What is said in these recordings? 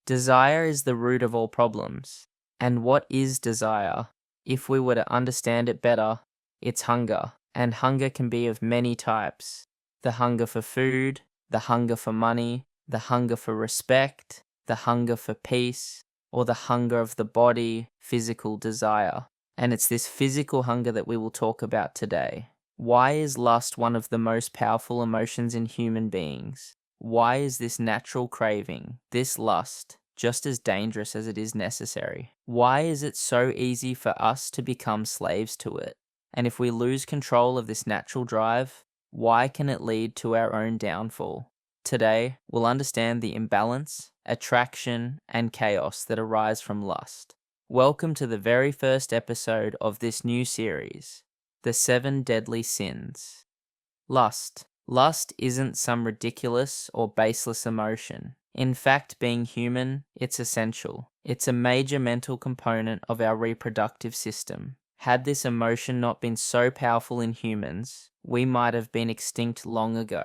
Desire is the root of all problems. And what is desire? If we were to understand it better, it's hunger. And hunger can be of many types. The hunger for food, the hunger for money, the hunger for respect, the hunger for peace, or the hunger of the body, physical desire. And it's this physical hunger that we will talk about today. Why is lust one of the most powerful emotions in human beings? Why is this natural craving, this lust, just as dangerous as it is necessary? Why is it so easy for us to become slaves to it? And if we lose control of this natural drive, why can it lead to our own downfall? Today, we'll understand the imbalance, attraction, and chaos that arise from lust. Welcome to the very first episode of this new series, The 7 Deadly Sins. Lust. Lust isn't some ridiculous or baseless emotion. In fact, being human, it's essential. It's a major mental component of our reproductive system. Had this emotion not been so powerful in humans, we might have been extinct long ago.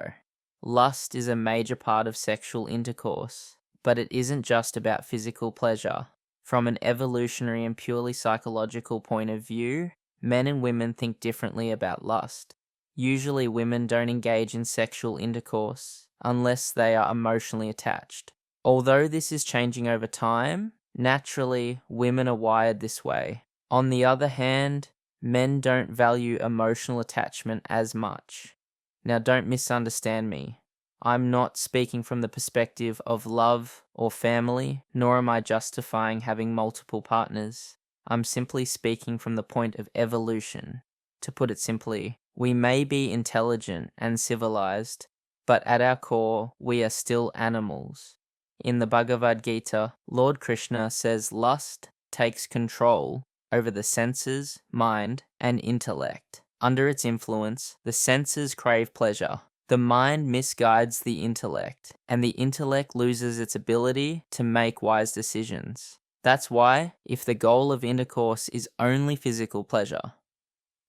Lust is a major part of sexual intercourse, but it isn't just about physical pleasure. From an evolutionary and purely psychological point of view, men and women think differently about lust. Usually women don't engage in sexual intercourse unless they are emotionally attached. Although this is changing over time, naturally women are wired this way. On the other hand, men don't value emotional attachment as much. Now don't misunderstand me. I'm not speaking from the perspective of love or family, nor am I justifying having multiple partners. I'm simply speaking from the point of evolution. To put it simply, we may be intelligent and civilized, but at our core, we are still animals. In the Bhagavad Gita, Lord Krishna says lust takes control over the senses, mind, and intellect. Under its influence, the senses crave pleasure. The mind misguides the intellect, and the intellect loses its ability to make wise decisions. That's why, if the goal of intercourse is only physical pleasure,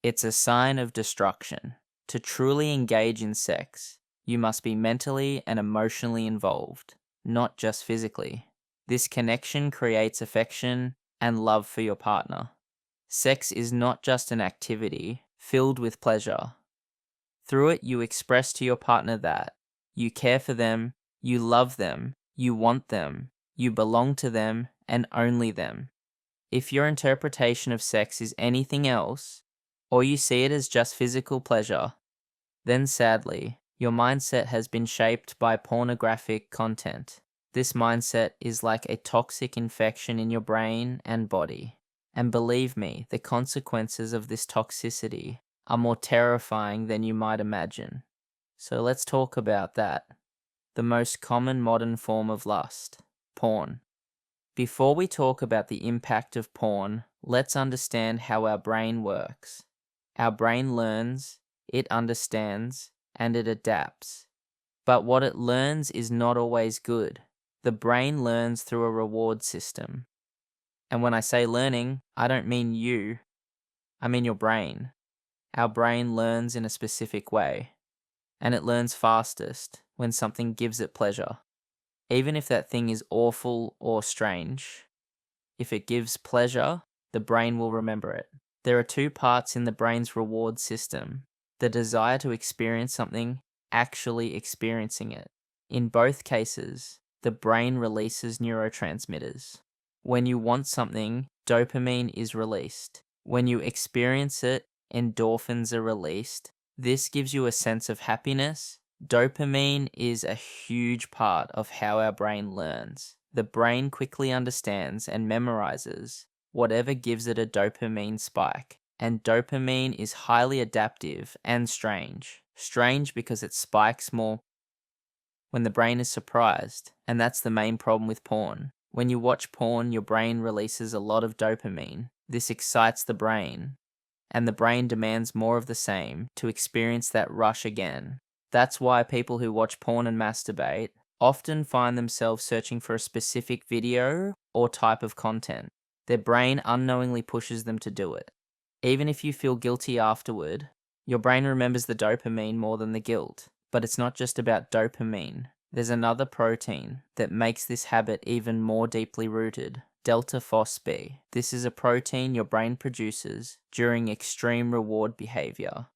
it's a sign of destruction. To truly engage in sex, you must be mentally and emotionally involved, not just physically. This connection creates affection and love for your partner. Sex is not just an activity filled with pleasure. Through it, you express to your partner that you care for them, you love them, you want them, you belong to them, and only them. If your interpretation of sex is anything else, or you see it as just physical pleasure, then sadly, your mindset has been shaped by pornographic content. This mindset is like a toxic infection in your brain and body. And believe me, the consequences of this toxicity are more terrifying than you might imagine. So let's talk about that. The most common modern form of lust, porn. Before we talk about the impact of porn, let's understand how our brain works. Our brain learns, it understands, and it adapts. But what it learns is not always good. The brain learns through a reward system. And when I say learning, I don't mean you, I mean your brain. Our brain learns in a specific way, and it learns fastest when something gives it pleasure. Even if that thing is awful or strange, if it gives pleasure, the brain will remember it. There are 2 parts in the brain's reward system: the desire to experience something, actually experiencing it. In both cases, the brain releases neurotransmitters. When you want something, dopamine is released. When you experience it, endorphins are released. This gives you a sense of happiness. Dopamine is a huge part of how our brain learns. The brain quickly understands and memorizes whatever gives it a dopamine spike. And dopamine is highly adaptive and strange. Strange because it spikes more when the brain is surprised, and that's the main problem with porn. When you watch porn, your brain releases a lot of dopamine. This excites the brain, and the brain demands more of the same to experience that rush again. That's why people who watch porn and masturbate often find themselves searching for a specific video or type of content. Their brain unknowingly pushes them to do it. Even if you feel guilty afterward, your brain remembers the dopamine more than the guilt. But it's not just about dopamine. There's another protein that makes this habit even more deeply rooted, DeltaFosB. This is a protein your brain produces during extreme reward behavior,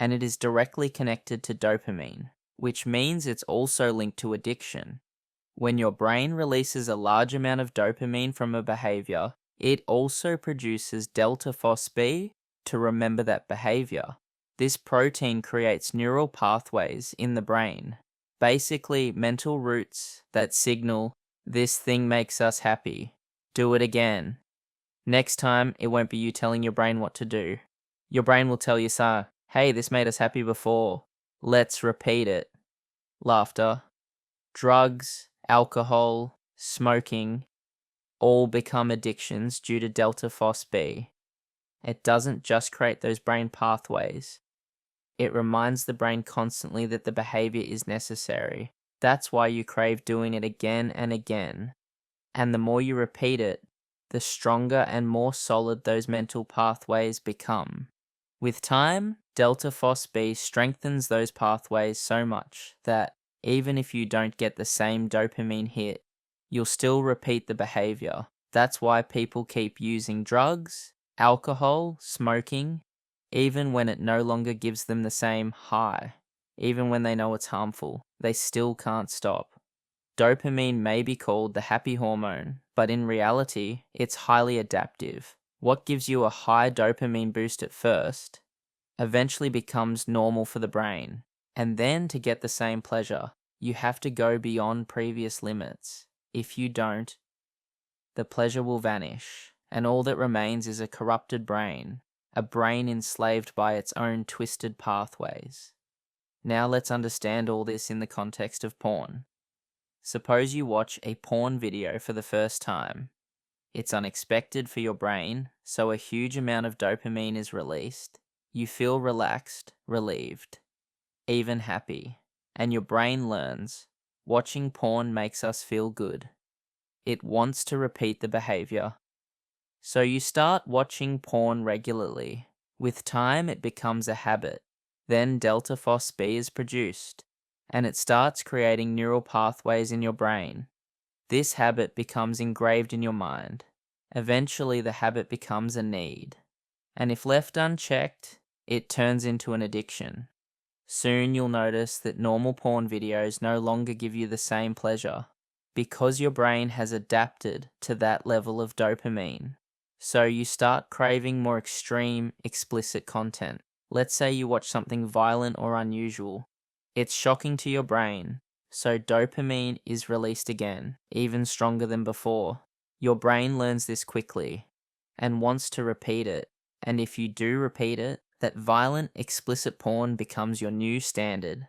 and it is directly connected to dopamine, which means it's also linked to addiction. When your brain releases a large amount of dopamine from a behavior, it also produces DeltaFosB to remember that behavior. This protein creates neural pathways in the brain, basically mental routes that signal, this thing makes us happy, do it again. Next time, it won't be you telling your brain what to do. Your brain will tell you, hey, this made us happy before. Let's repeat it. Laughter, drugs, alcohol, smoking, all become addictions due to DeltaFosB. It doesn't just create those brain pathways. It reminds the brain constantly that the behavior is necessary. That's why you crave doing it again and again. And the more you repeat it, the stronger and more solid those mental pathways become. With time, DeltaFosB strengthens those pathways so much that even if you don't get the same dopamine hit, you'll still repeat the behavior. That's why people keep using drugs, alcohol, smoking, even when it no longer gives them the same high. Even when they know it's harmful, they still can't stop. Dopamine may be called the happy hormone, but in reality, it's highly adaptive. What gives you a high dopamine boost at first eventually becomes normal for the brain. And then to get the same pleasure, you have to go beyond previous limits. If you don't, the pleasure will vanish, and all that remains is a corrupted brain, a brain enslaved by its own twisted pathways. Now let's understand all this in the context of porn. Suppose you watch a porn video for the first time. It's unexpected for your brain, so a huge amount of dopamine is released. You feel relaxed, relieved, even happy, and your brain learns, watching porn makes us feel good. It wants to repeat the behavior. So you start watching porn regularly. With time, it becomes a habit. Then DeltaFosB is produced, and it starts creating neural pathways in your brain. This habit becomes engraved in your mind. Eventually, the habit becomes a need. And if left unchecked, it turns into an addiction. Soon you'll notice that normal porn videos no longer give you the same pleasure, because your brain has adapted to that level of dopamine. So you start craving more extreme, explicit content. Let's say you watch something violent or unusual. It's shocking to your brain, so dopamine is released again, even stronger than before. Your brain learns this quickly and wants to repeat it. And if you do repeat it, that violent, explicit porn becomes your new standard.